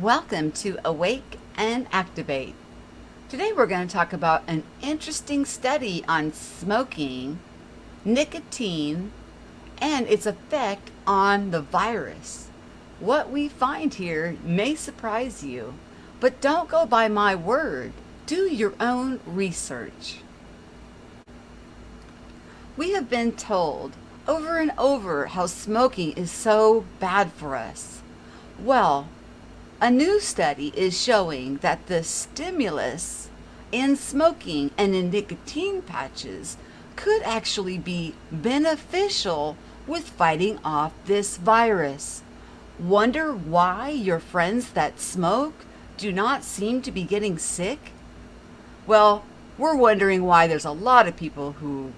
Welcome to Awake and Activate. Today we're going to talk about an interesting study on smoking, nicotine, and its effect on the virus. What we find here may surprise you, but don't go by my word. Do your own research. We have been told over and over how smoking is so bad for us. Well, a new study is showing that the stimulus in smoking and in nicotine patches could actually be beneficial with fighting off this virus. Wonder why your friends that smoke do not seem to be getting sick? Well, we're wondering why there's a lot of people who,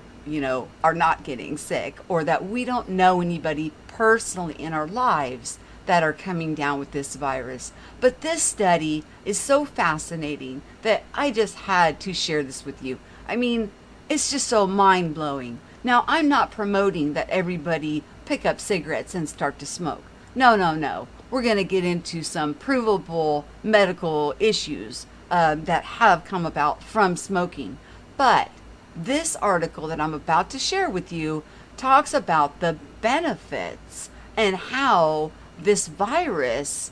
are not getting sick, or that we don't know anybody personally in our lives that are coming down with this virus. But this study is so fascinating that I just had to share this with you. I mean, it's just so mind-blowing. Now, I'm not promoting that everybody pick up cigarettes and start to smoke. No. We're going to get into some provable medical issues that have come about from smoking. But this article that I'm about to share with you talks about the benefits and how this virus,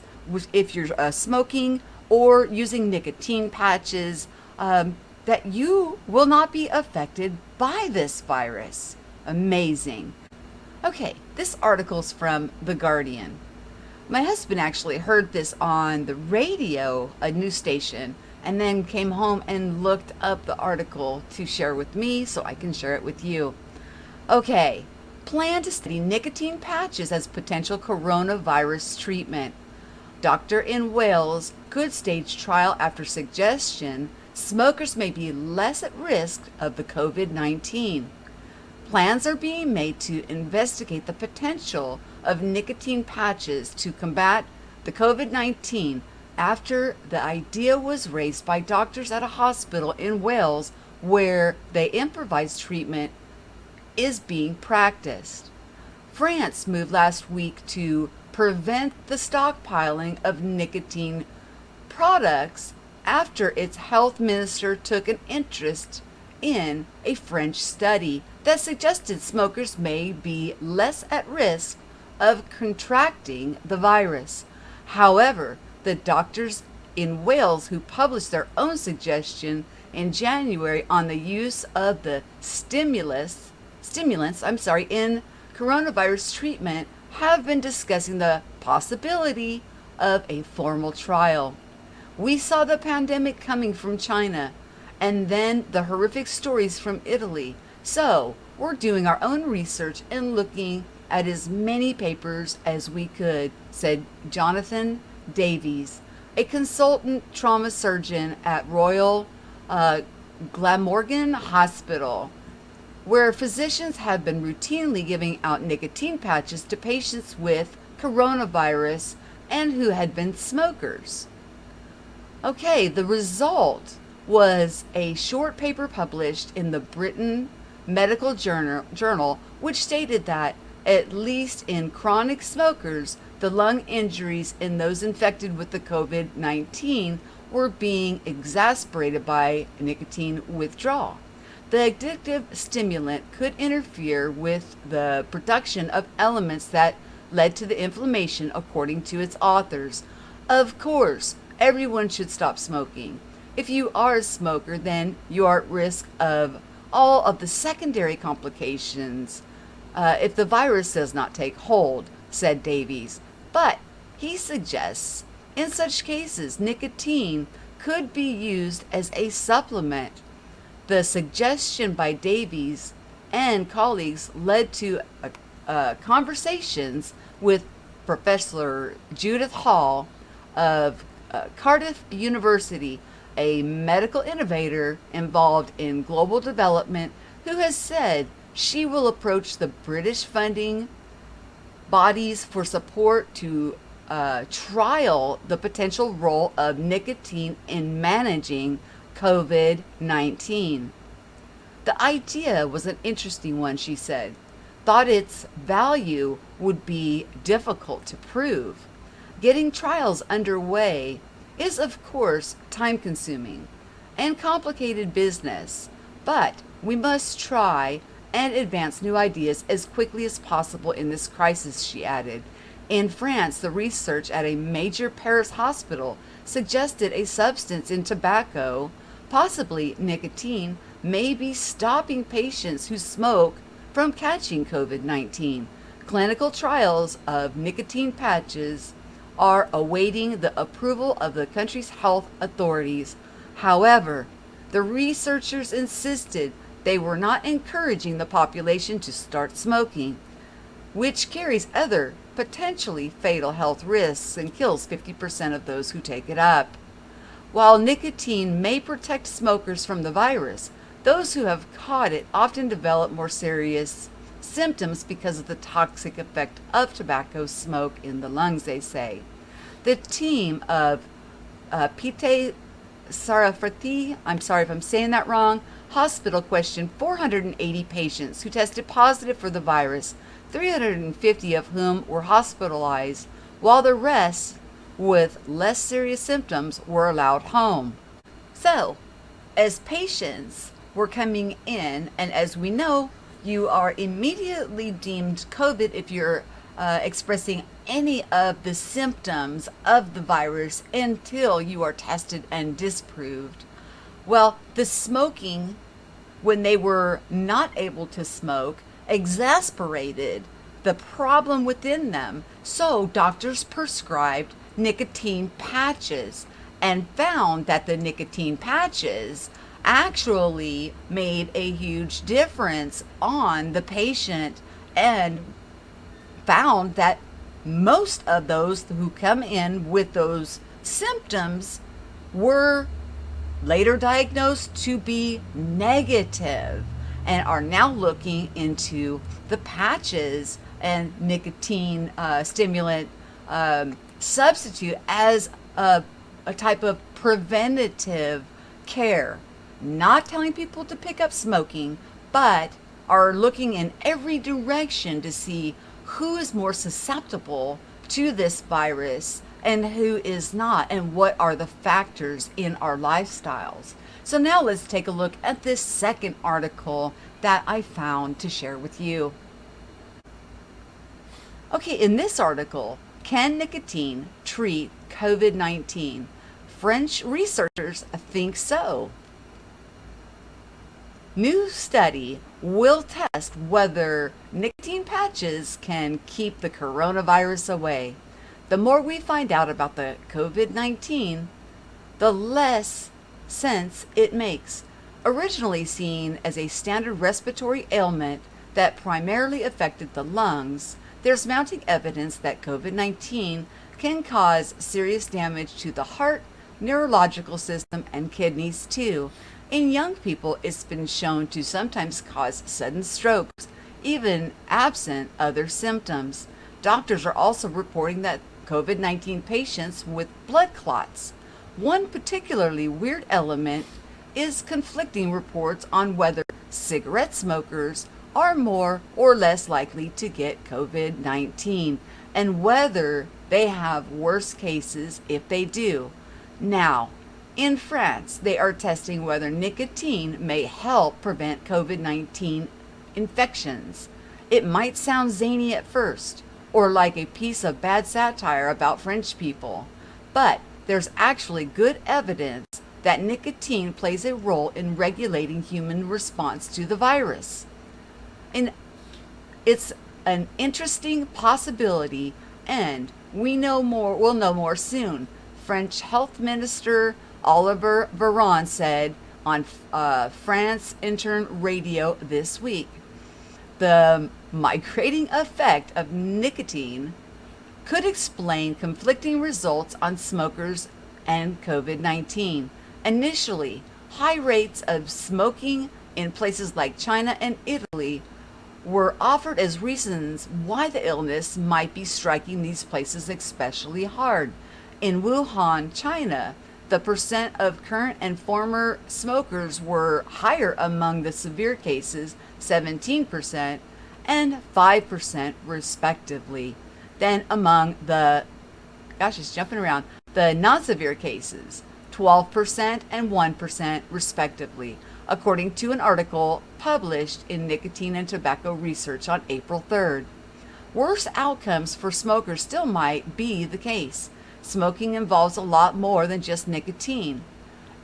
if you're smoking or using nicotine patches, that you will not be affected by this virus. Amazing. Okay, this article's from The Guardian. My husband actually heard this on the radio, a news station, and then came home and looked up the article to share with me so I can share it with you. Okay. Plan to study nicotine patches as potential coronavirus treatment. Doctor in Wales could stage trial after suggestion smokers may be less at risk of the COVID-19. Plans are being made to investigate the potential of nicotine patches to combat the COVID-19 after the idea was raised by doctors at a hospital in Wales where they improvised treatment is being practiced. France moved last week to prevent the stockpiling of nicotine products after its health minister took an interest in a French study that suggested smokers may be less at risk of contracting the virus. However, the doctors in Wales who published their own suggestion in January on the use of the stimulants in coronavirus treatment have been discussing the possibility of a formal trial. We saw the pandemic coming from China and then the horrific stories from Italy. So we're doing our own research and looking at as many papers as we could, said Jonathan Davies, a consultant trauma surgeon at Royal Glamorgan Hospital, where physicians have been routinely giving out nicotine patches to patients with coronavirus and who had been smokers. Okay, the result was a short paper published in the Britain Medical Journal, which stated that, at least in chronic smokers, the lung injuries in those infected with the COVID-19 were being exacerbated by nicotine withdrawal. The addictive stimulant could interfere with the production of elements that led to the inflammation, according to its authors. Of course, everyone should stop smoking. If you are a smoker, then you are at risk of all of the secondary complications if the virus does not take hold, said Davies. But he suggests in such cases, nicotine could be used as a supplement. The suggestion by Davies and colleagues led to conversations with Professor Judith Hall of Cardiff University, a medical innovator involved in global development, who has said she will approach the British funding bodies for support to trial the potential role of nicotine in managing COVID-19. The idea was an interesting one, she said. Thought its value would be difficult to prove. Getting trials underway is, of course, time consuming and complicated business, but we must try and advance new ideas as quickly as possible in this crisis, she added. In France, the research at a major Paris hospital suggested a substance in tobacco, possibly nicotine, may be stopping patients who smoke from catching COVID-19. Clinical trials of nicotine patches are awaiting the approval of the country's health authorities. However, the researchers insisted they were not encouraging the population to start smoking, which carries other potentially fatal health risks and kills 50% of those who take it up. While nicotine may protect smokers from the virus, those who have caught it often develop more serious symptoms because of the toxic effect of tobacco smoke in the lungs, they say. The team of Pite Sarafati, I'm sorry if I'm saying that wrong, hospital questioned 480 patients who tested positive for the virus, 350 of whom were hospitalized, while the rest with less serious symptoms were allowed home. So, as patients were coming in, and as we know, you are immediately deemed COVID if you're expressing any of the symptoms of the virus until you are tested and disproved. Well, the smoking, when they were not able to smoke, exasperated the problem within them. So doctors prescribed nicotine patches and found that the nicotine patches actually made a huge difference on the patient, and found that most of those who come in with those symptoms were later diagnosed to be negative and are now looking into the patches and nicotine stimulant substitute as a type of preventative care. Not telling people to pick up smoking, but are looking in every direction to see who is more susceptible to this virus and who is not, and what are the factors in our lifestyles. So now let's take a look at this second article that I found to share with you. Okay, in this article, can nicotine treat COVID-19? French researchers think so. New study will test whether nicotine patches can keep the coronavirus away. The more we find out about the COVID-19, the less sense it makes. Originally seen as a standard respiratory ailment that primarily affected the lungs, there's mounting evidence that COVID-19 can cause serious damage to the heart, neurological system, and kidneys too. In young people, it's been shown to sometimes cause sudden strokes, even absent other symptoms. Doctors are also reporting that COVID-19 patients with blood clots. One particularly weird element is conflicting reports on whether cigarette smokers are more or less likely to get COVID-19 and whether they have worse cases if they do. Now, in France, they are testing whether nicotine may help prevent COVID-19 infections. It might sound zany at first, or like a piece of bad satire about French people, but there's actually good evidence that nicotine plays a role in regulating human response to the virus. And it's an interesting possibility, and we'll know more soon. French Health Minister Olivier Véran said on France Intern Radio this week. The migrating effect of nicotine could explain conflicting results on smokers and COVID-19. Initially, high rates of smoking in places like China and Italy were offered as reasons why the illness might be striking these places especially hard. In Wuhan, China, the percent of current and former smokers were higher among the severe cases, 17% and 5% respectively, than among the gosh, it's jumping around. The non-severe cases, 12% and 1% respectively, according to an article published in Nicotine and Tobacco Research on April 3rd. Worse outcomes for smokers still might be the case. Smoking involves a lot more than just nicotine,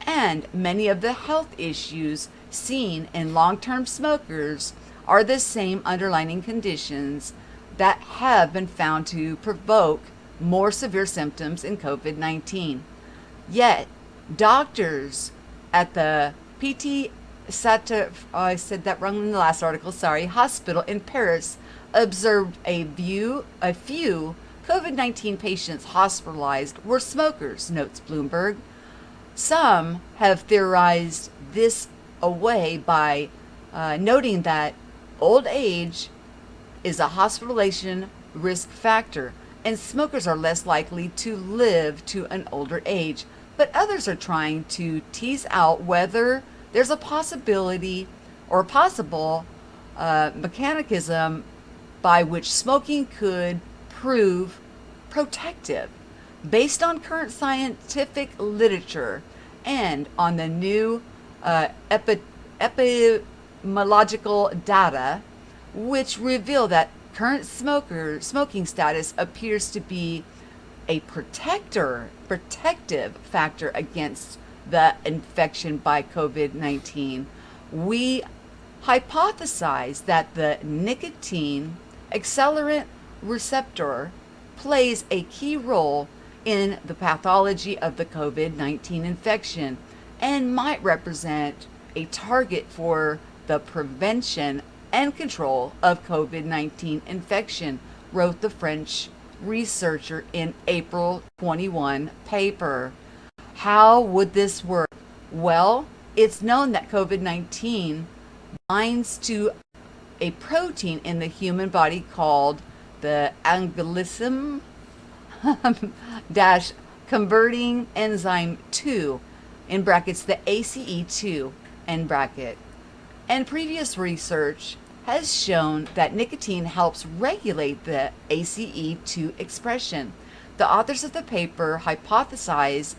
and many of the health issues seen in long-term smokers are the same underlying conditions that have been found to provoke more severe symptoms in COVID-19. Yet, doctors at the I said that wrong in the last article, sorry, hospital in Paris observed a few COVID-19 patients hospitalized were smokers, notes Bloomberg. Some have theorized this away by noting that old age is a hospitalization risk factor, and smokers are less likely to live to an older age. But others are trying to tease out whether there's a possibility or a possible mechanism by which smoking could prove protective. Based on current scientific literature and on the new epidemiological data, which reveal that current smoking status appears to be a protective factor against the infection by COVID-19, we hypothesize that the nicotine accelerant receptor plays a key role in the pathology of the COVID-19 infection and might represent a target for the prevention and control of COVID-19 infection, wrote the French researcher in April 21 paper. How would this work? Well, it's known that COVID-19 binds to a protein in the human body called the anglism dash converting enzyme 2, in brackets the ACE2, end bracket. And previous research has shown that nicotine helps regulate the ACE2 expression. The authors of the paper hypothesize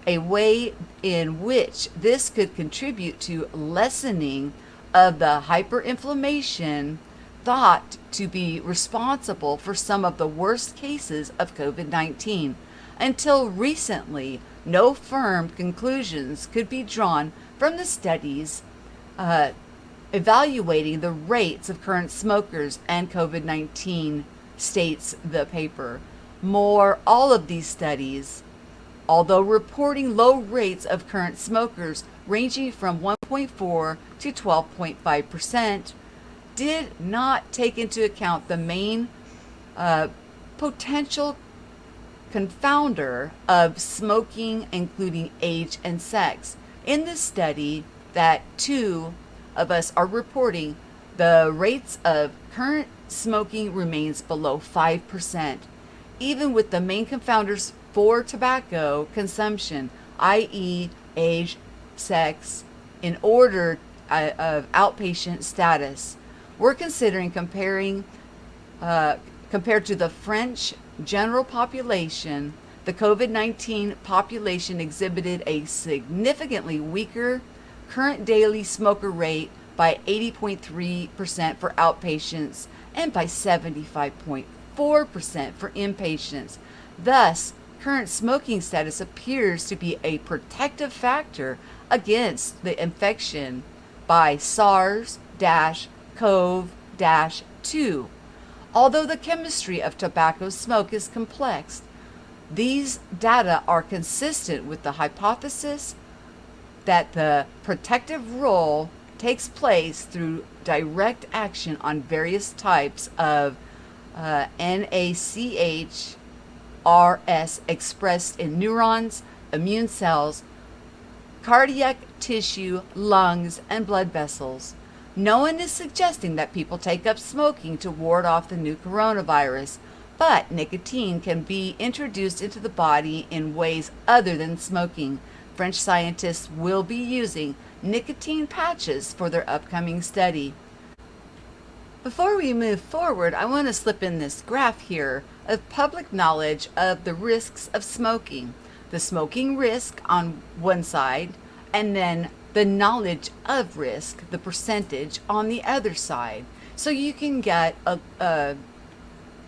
a way in which this could contribute to lessening of the hyperinflammation thought to be responsible for some of the worst cases of COVID-19. Until recently, no firm conclusions could be drawn from the studies evaluating the rates of current smokers and COVID-19, states the paper. All of these studies, although reporting low rates of current smokers ranging from 1.4 to 12.5%, did not take into account the main potential confounder of smoking, including age and sex. In this study that two of us are reporting, the rates of current smoking remains below 5%, even with the main confounders for tobacco consumption, i.e. age, sex, in order of outpatient status. We're considering compared to the French general population, the COVID-19 population exhibited a significantly weaker current daily smoker rate by 80.3% for outpatients and by 75.4% for inpatients. Thus, current smoking status appears to be a protective factor against the infection by SARS-CoV-2. Although the chemistry of tobacco smoke is complex, these data are consistent with the hypothesis that the protective role takes place through direct action on various types of NACHRS expressed in neurons, immune cells, cardiac tissue, lungs, and blood vessels. No one is suggesting that people take up smoking to ward off the new coronavirus, but nicotine can be introduced into the body in ways other than smoking. French scientists will be using nicotine patches for their upcoming study. Before we move forward, I want to slip in this graph here of public knowledge of the risks of smoking. The smoking risk on one side, and then the knowledge of risk, the percentage, on the other side. So you can get a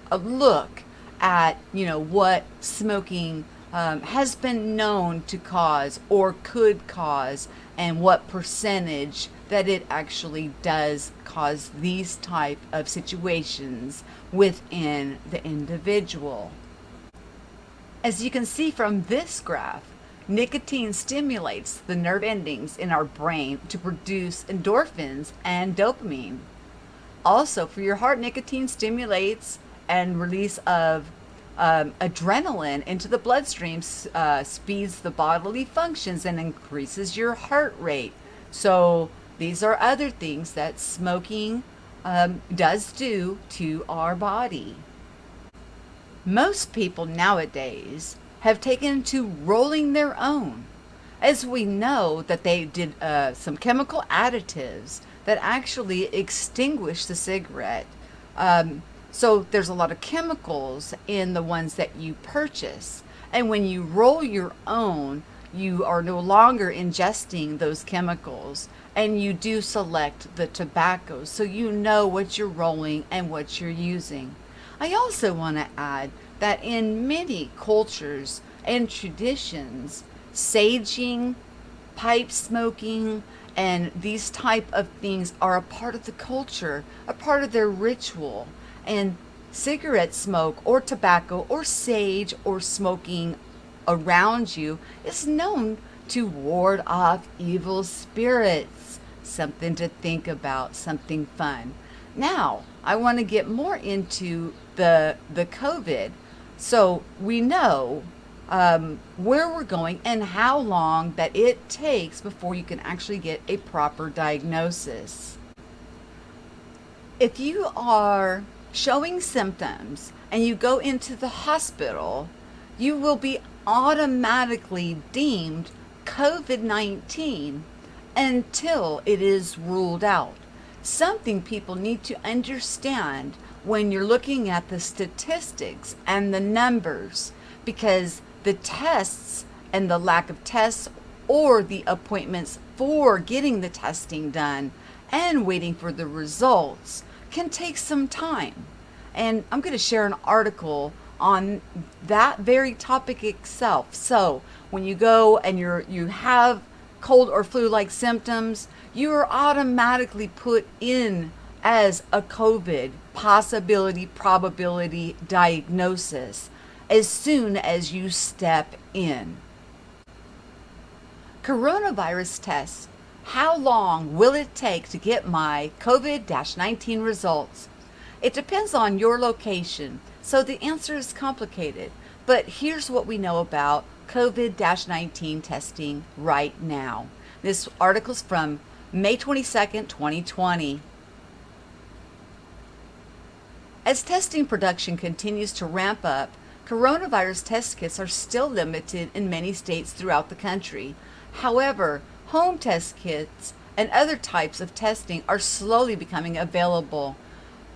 look at, what smoking has been known to cause or could cause, and what percentage that it actually does cause these type of situations within the individual. As you can see from this graph, nicotine stimulates the nerve endings in our brain to produce endorphins and dopamine. Also, for your heart, nicotine stimulates and release of adrenaline into the bloodstream, speeds the bodily functions and increases your heart rate. So these are other things that smoking does do to our body. Most people nowadays have taken to rolling their own, as we know that they did some chemical additives that actually extinguish the cigarette. So there's a lot of chemicals in the ones that you purchase. And when you roll your own, you are no longer ingesting those chemicals, and you do select the tobacco so you know what you're rolling and what you're using. I also want to add that in many cultures and traditions, saging, pipe smoking, and these type of things are a part of the culture, a part of their ritual. And cigarette smoke or tobacco or sage or smoking around you is known to ward off evil spirits. Something to think about, something fun. Now, I want to get more into the COVID. So we know where we're going and how long that it takes before you can actually get a proper diagnosis. If you are showing symptoms and you go into the hospital, you will be automatically deemed COVID-19 until it is ruled out. Something people need to understand when you're looking at the statistics and the numbers, because the tests and the lack of tests or the appointments for getting the testing done and waiting for the results can take some time. And I'm going to share an article on that very topic itself. So when you go and you have cold or flu-like symptoms, you are automatically put in as a COVID possibility, probability diagnosis as soon as you step in. Coronavirus tests. How long will it take to get my COVID-19 results? It depends on your location, so the answer is complicated. But here's what we know about COVID-19 testing right now. This article's from May 22nd, 2020. As testing production continues to ramp up, coronavirus test kits are still limited in many states throughout the country. However, home test kits and other types of testing are slowly becoming available.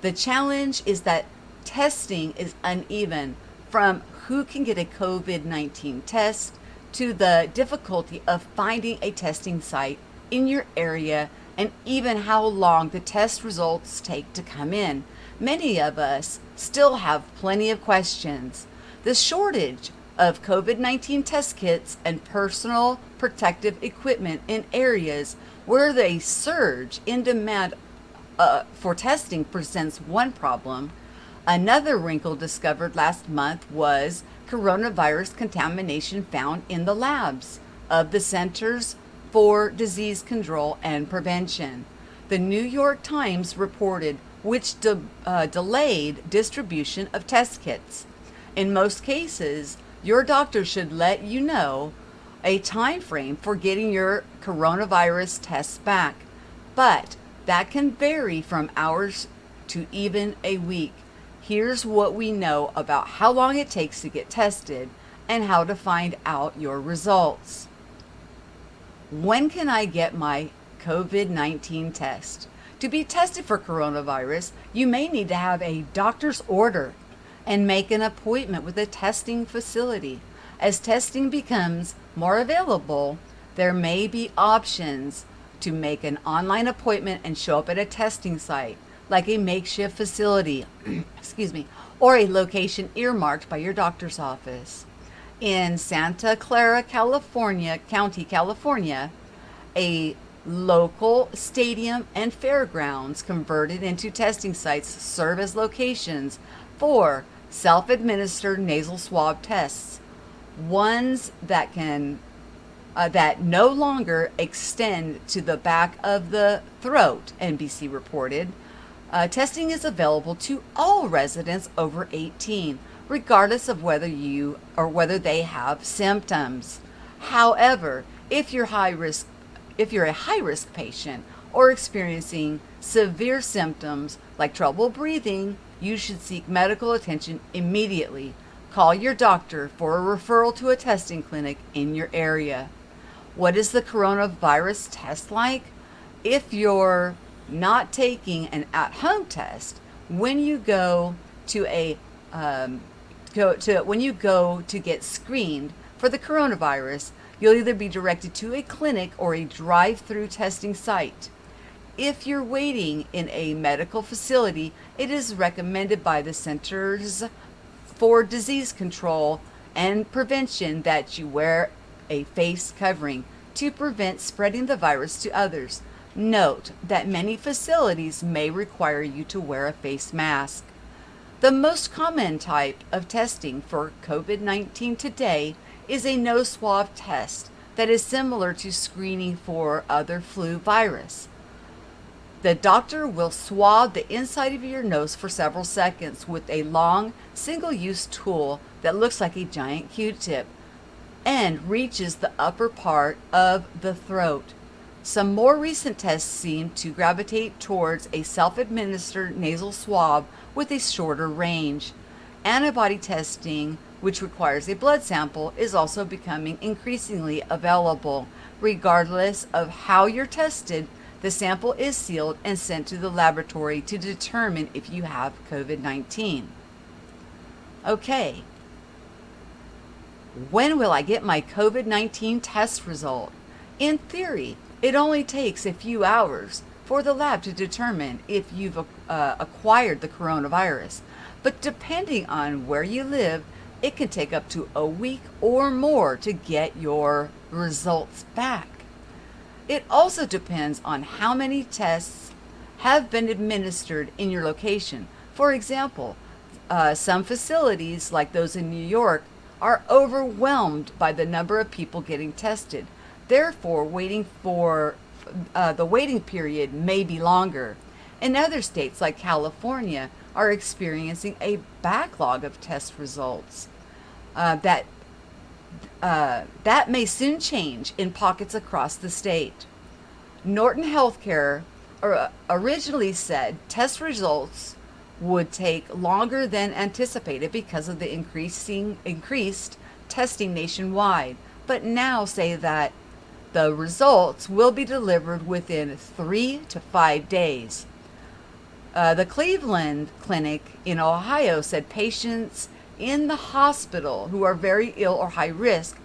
The challenge is that testing is uneven, from who can get a COVID-19 test to the difficulty of finding a testing site in your area, and even how long the test results take to come in. Many of us still have plenty of questions. The shortage of COVID-19 test kits and personal protective equipment in areas where they surge in demand for testing presents one problem. Another wrinkle discovered last month was coronavirus contamination found in the labs of the Centers for Disease Control and Prevention. The New York Times reported which delayed distribution of test kits. In most cases, your doctor should let you know a time frame for getting your coronavirus tests back, but that can vary from hours to even a week. Here's what we know about how long it takes to get tested and how to find out your results. When can I get my COVID-19 test? To be tested for coronavirus, you may need to have a doctor's order and make an appointment with a testing facility. As testing becomes more available, there may be options to make an online appointment and show up at a testing site, like a makeshift facility, excuse me, or a location earmarked by your doctor's office. In Santa Clara, County, California, a local stadium and fairgrounds converted into testing sites serve as locations for self-administered nasal swab tests, ones that no longer extend to the back of the throat, NBC reported. Testing is available to all residents over 18, regardless of whether they have symptoms. However, if you're a high-risk patient or experiencing severe symptoms like trouble breathing, you should seek medical attention immediately. Call your doctor for a referral to a testing clinic in your area. What is the coronavirus test like? If you're not taking an at-home test, when you go to get screened for the coronavirus, you'll either be directed to a clinic or a drive-through testing site. If you're waiting in a medical facility, it is recommended by the Centers for Disease Control and Prevention that you wear a face covering to prevent spreading the virus to others. Note that many facilities may require you to wear a face mask. The most common type of testing for COVID-19 today is a nose swab test that is similar to screening for other flu virus. The doctor will swab the inside of your nose for several seconds with a long, single-use tool that looks like a giant Q-tip and reaches the upper part of the throat. Some more recent tests seem to gravitate towards a self-administered nasal swab with a shorter range. Antibody testing, which requires a blood sample, is also becoming increasingly available. Regardless of how you're tested, the sample is sealed and sent to the laboratory to determine if you have COVID-19. Okay. When will I get my COVID-19 test result? In theory, it only takes a few hours for the lab to determine if you've acquired the coronavirus. But depending on where you live, it can take up to a week or more to get your results back. It also depends on how many tests have been administered in your location. For example, some facilities, like those in New York, are overwhelmed by the number of people getting tested. Therefore, the waiting period may be longer. And other states like California are experiencing a backlog of test results. That may soon change in pockets across the state. Norton Healthcare originally said test results would take longer than anticipated because of the increased testing nationwide, but now say that the results will be delivered within 3 to 5 days. The Cleveland Clinic in Ohio said patients in the hospital who are very ill or high risk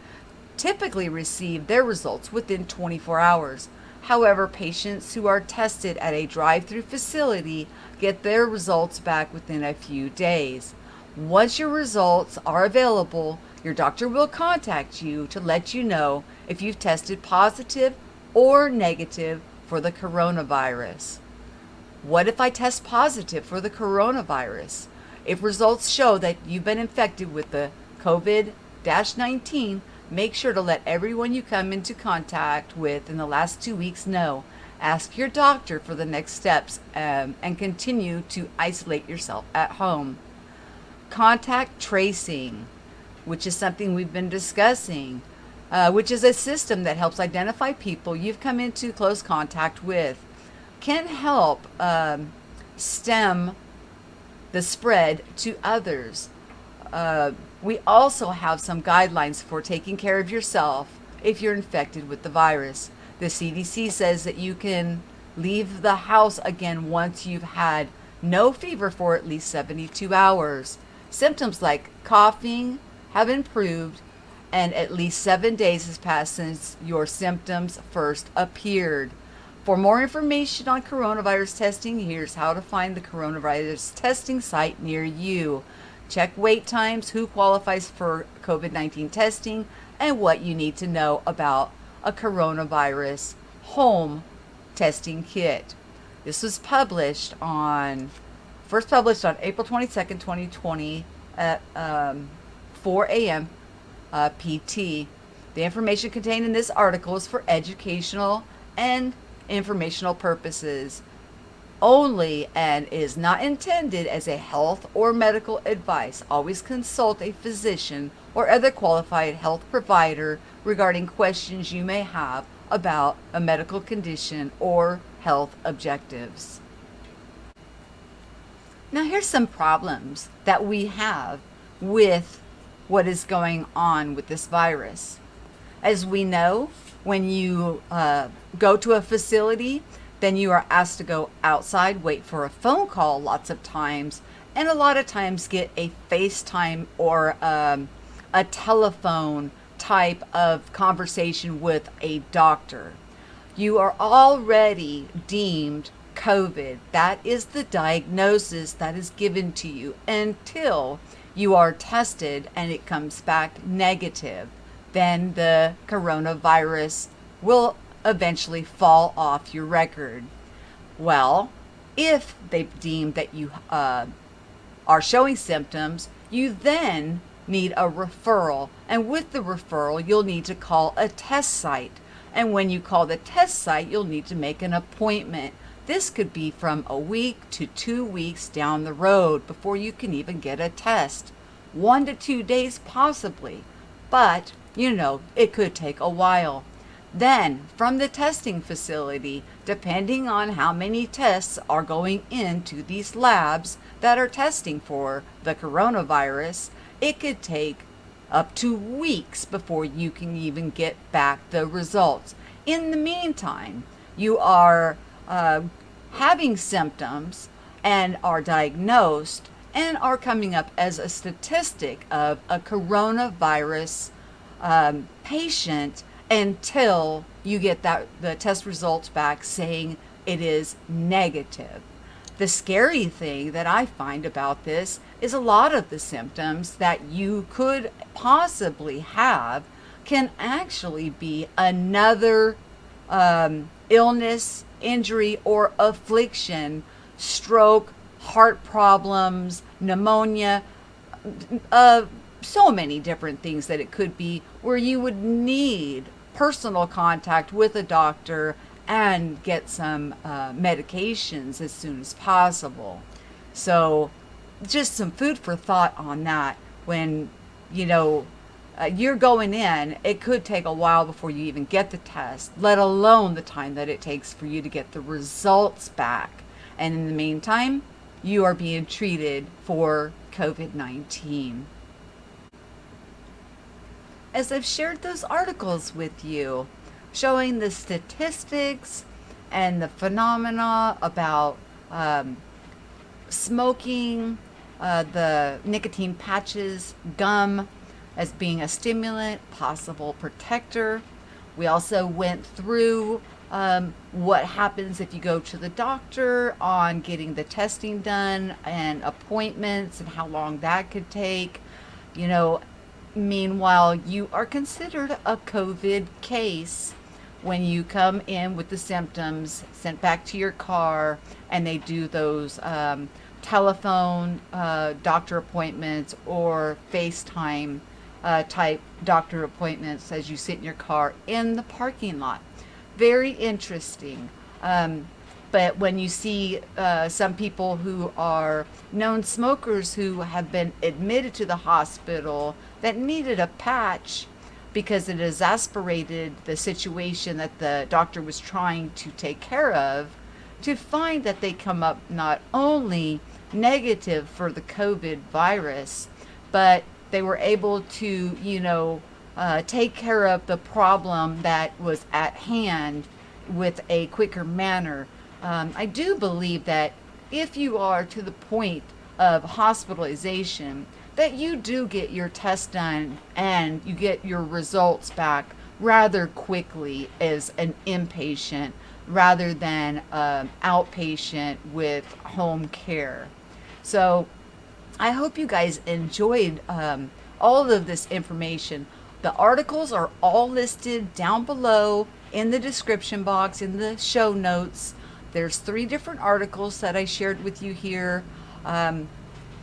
typically receive their results within 24 hours. However, patients who are tested at a drive-through facility get their results back within a few days. Once your results are available, your doctor will contact you to let you know if you've tested positive or negative for the coronavirus. What if I test positive for the coronavirus? If results show that you've been infected with the COVID-19, make sure to let everyone you come into contact with in the last 2 weeks know. Ask your doctor for the next steps and continue to isolate yourself at home. Contact tracing, which is something we've been discussing, which is a system that helps identify people you've come into close contact with, can help stem the spread to others. We also have some guidelines for taking care of yourself if you're infected with the virus. The CDC says that you can Leave the house again once you've had no fever for at least 72 hours. Symptoms like coughing have improved, and at least 7 days has passed since your symptoms first appeared. For more information on coronavirus testing, here's how to find the coronavirus testing site near you. Check wait times, who qualifies for COVID-19 testing, and what you need to know about a coronavirus home testing kit. This was first published on April 22nd, 2020 at 4 a.m. PT. The information contained in this article is for educational and informational purposes only and is not intended as a health or medical advice. Always consult a physician or other qualified health provider regarding questions you may have about a medical condition or health objectives. Now, here's some problems that we have with what is going on with this virus. As we know, when you go to a facility, then you are asked to go outside, wait for a phone call lots of times, and a lot of times get a FaceTime or a telephone type of conversation with a doctor. You are already deemed COVID. That is the diagnosis that is given to you until you are tested and it comes back negative. Then the coronavirus will eventually fall off your record. Well, if they deem that you are showing symptoms, you then need a referral. And with the referral, you'll need to call a test site. And when you call the test site, you'll need to make an appointment. This could be from a week to 2 weeks down the road before you can even get a test. 1 to 2 days possibly. But, it could take a while. Then, from the testing facility, depending on how many tests are going into these labs that are testing for the coronavirus, it could take up to weeks before you can even get back the results. In the meantime, you are having symptoms and are diagnosed and are coming up as a statistic of a coronavirus patient until you get the test results back saying it is negative. The scary thing that I find about this is a lot of the symptoms that you could possibly have can actually be another illness, injury, or affliction, stroke, heart problems, pneumonia, so many different things that it could be, where you would need personal contact with a doctor and get some medications as soon as possible. So just some food for thought on that. When you're going in, it could take a while before you even get the test, let alone the time that it takes for you to get the results back. And in the meantime, you are being treated for COVID-19. As I've shared those articles with you, showing the statistics and the phenomena about smoking, the nicotine patches, gum as being a stimulant, possible protector. We also went through what happens if you go to the doctor on getting the testing done and appointments and how long that could take. Meanwhile, you are considered a COVID case when you come in with the symptoms, sent back to your car, and they do those telephone doctor appointments or FaceTime type doctor appointments as you sit in your car in the parking lot. Very interesting. But when you see some people who are known smokers who have been admitted to the hospital that needed a patch because it exasperated the situation that the doctor was trying to take care of, to find that they come up not only negative for the COVID virus, but they were able to, take care of the problem that was at hand with a quicker manner. I do believe that if you are to the point of hospitalization, that you do get your test done and you get your results back rather quickly as an inpatient rather than outpatient with home care. So I hope you guys enjoyed all of this information. The articles are all listed down below in the description box, in the show notes. There's 3 different articles that I shared with you here.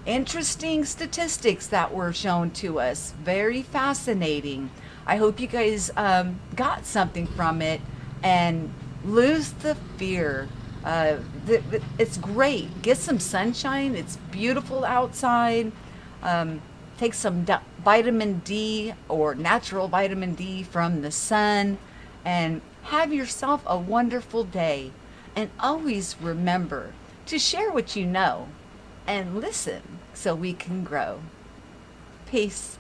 Interesting statistics that were shown to us. Very fascinating. I hope you guys got something from it and lose the fear. It's great. Get some sunshine. It's beautiful outside. Take some vitamin D or natural vitamin D from the sun and have yourself a wonderful day. And always remember to share what you know and listen so we can grow. Peace.